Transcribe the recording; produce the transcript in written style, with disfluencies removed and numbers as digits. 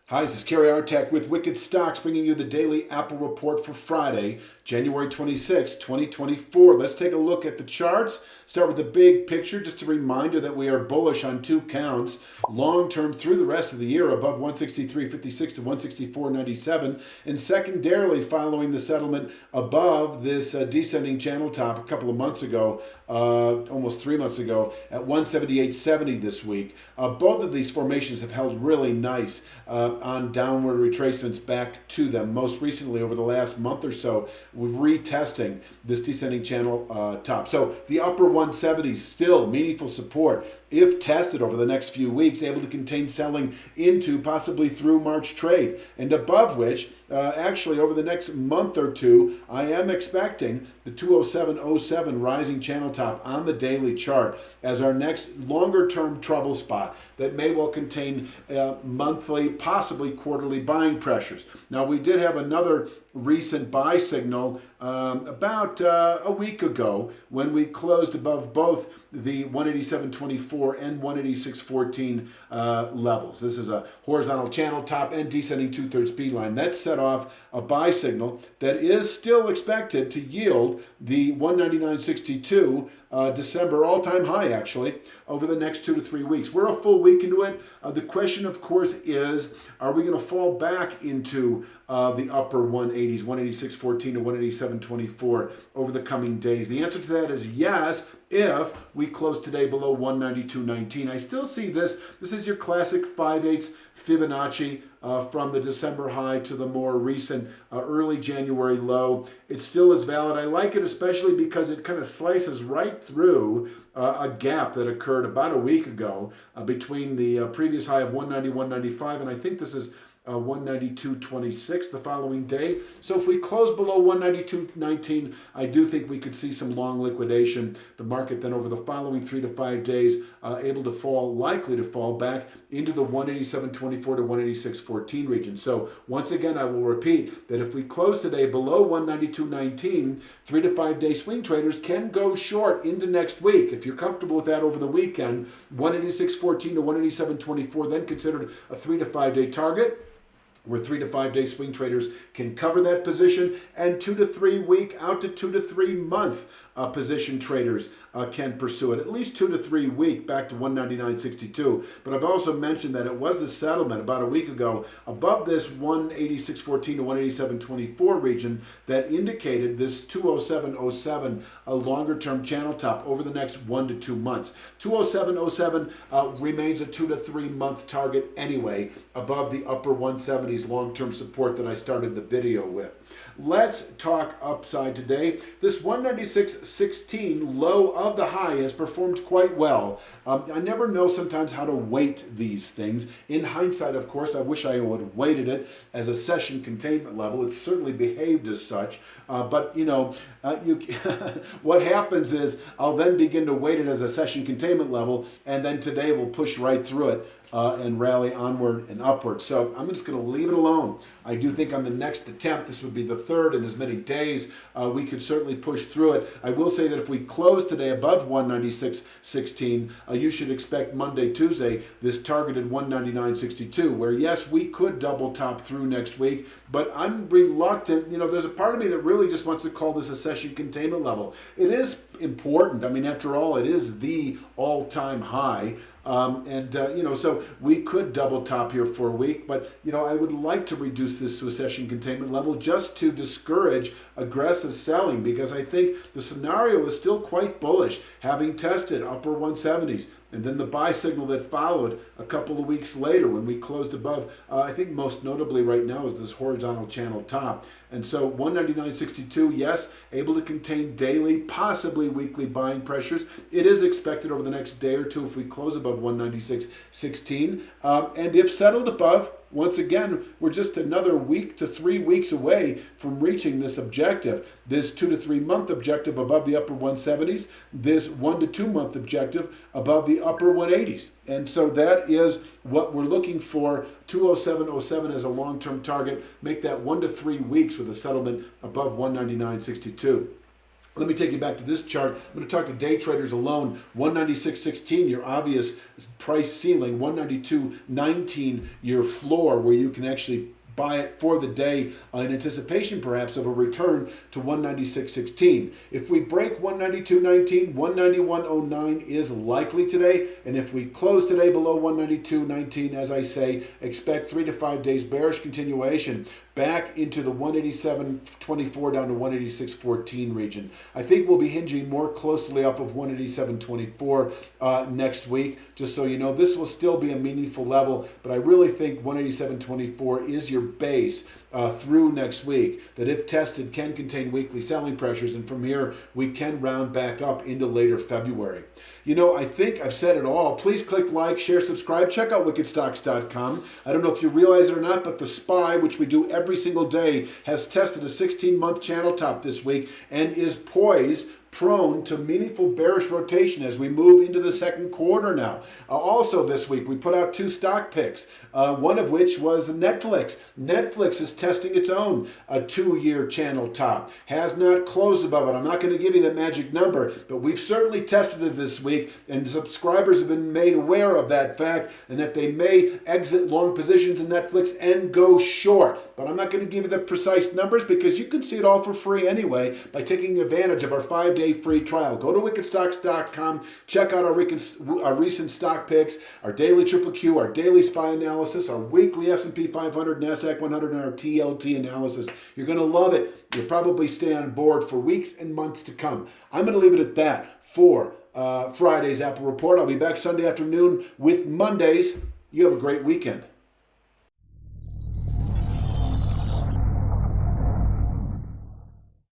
Hi, this is Kerry Artak with Wicked Stocks, bringing you the daily Apple report for Friday, January 26, 2024. Let's take a look at the charts. Start with the big picture. Just a reminder that we are bullish on two counts, long term through the rest of the year, above 163.56 to 164.97, and secondarily following the settlement above this descending channel top a couple of months ago, almost 3 months ago, at 178.70 this week. Both of these formations have held really nice on downward retracements back to them. Most recently, over the last month or so, we're retesting this descending channel top. So the upper 170s still meaningful support if tested over the next few weeks, able to contain selling into possibly through March trade, and above which, actually over the next month or two, I am expecting the 207.07 rising channel top on the daily chart as our next longer term trouble spot that may well contain monthly, possibly quarterly buying pressures. Now, we did have another recent buy signal about a week ago when we closed above both the 187.24 and 186.14 levels. This is a horizontal channel top and descending 2/3 speed line. That set off a buy signal that is still expected to yield the 199.62 December all-time high, actually, over the next 2 to 3 weeks. We're a full week into it. The question, of course, is, are we going to fall back into the upper 180s, 186.14 to 187.24 over the coming days? The answer to that is yes, if we close today below 192.19. I still see this. This is your classic 5/8 Fibonacci from the December high to the more recent early January low. It still is valid. I like it especially because it kind of slices right through a gap that occurred about a week ago between the previous high of 191.95, and I think this is 192.26 the following day. So if we close below 192.19, I do think we could see some long liquidation. The market then over the following 3 to 5 days able to fall, likely to fall back into the 187.24 to 186.14 region. So once again, I will repeat that if we close today below 192.19, 3 to 5 day swing traders can go short into next week. If you're comfortable with that over the weekend, 186.14 to 187.24 then considered a 3 to 5 day target, where 3 to 5 day swing traders can cover that position, and 2 to 3 week out to 2 to 3 month position traders can pursue it, at least 2 to 3 week back to 199.62. But I've also mentioned that it was the settlement about a week ago above this 186.14 to 187.24 region that indicated this 207.07 a longer term channel top over the next 1 to 2 months. 207.07 remains a 2 to 3 month target anyway, above the upper 170s long term support that I started the video with. Let's talk upside today. This 196.16 low of the high has performed quite well. I never know sometimes how to weight these things. In hindsight, of course, I wish I would have weighted it as a session containment level. It's certainly behaved as such. But, what happens is I'll then begin to weight it as a session containment level, and then today we'll push right through it and rally onward and upward. So I'm just going to leave it alone. I do think on the next attempt, this would be the third in as many days, we could certainly push through it. I will say that if we close today above 196.16, you should expect Monday, Tuesday, this targeted 199.62, where yes, we could double top through next week, but I'm reluctant. There's a part of me that really just wants to call this a session containment level. It is important. I mean, after all, it is the all-time high. So we could double top here for a week, but, I would like to reduce this to a session containment level just to discourage aggressive selling, because I think the scenario is still quite bullish, having tested upper 170s. And then the buy signal that followed a couple of weeks later when we closed above, I think most notably right now is this horizontal channel top. And so 199.62, yes, able to contain daily, possibly weekly buying pressures. It is expected over the next day or two if we close above 196.16. And if settled above, once again, we're just another week to 3 weeks away from reaching this objective, this 2 to 3 month objective above the upper 170s, this 1 to 2 month objective above the upper 180s. And so that is what we're looking for. 207.07 as a long-term target. Make that 1 to 3 weeks with a settlement above 199.62. Let me take you back to this chart. I'm going to talk to day traders alone. 196.16, your obvious price ceiling. 192.19, your floor, where you can actually buy it for the day in anticipation perhaps of a return to 196.16. If we break 192.19, 191.09 is likely today. And if we close today below 192.19, as I say, expect 3 to 5 days bearish continuation back into the 187.24 down to 186.14 region. I think we'll be hinging more closely off of 187.24 next week. Just so you know, this will still be a meaningful level, but I really think 187.24 is your base through next week, that if tested can contain weekly selling pressures, and from here we can round back up into later February. You know, I think I've said it all. Please click like, share, subscribe. Check out wickedstocks.com. I don't know if you realize it or not, but the SPY, which we do every single day, has tested a 16-month channel top this week and is poised, prone to meaningful bearish rotation as we move into the second quarter now. Also this week, we put out 2 stock picks, one of which was Netflix. Netflix is testing its own 2-year channel top. Has not closed above it. I'm not going to give you the magic number, but we've certainly tested it this week, and subscribers have been made aware of that fact and that they may exit long positions in Netflix and go short. But I'm not going to give you the precise numbers because you can see it all for free anyway by taking advantage of our 5-day free trial. Go to wickedstocks.com, check out our recent stock picks, our daily triple Q, our daily SPY analysis, our weekly S&P 500, NASDAQ 100, and our TLT analysis. You're going to love it. You'll probably stay on board for weeks and months to come. I'm going to leave it at that for Friday's Apple Report. I'll be back Sunday afternoon with Mondays. You have a great weekend.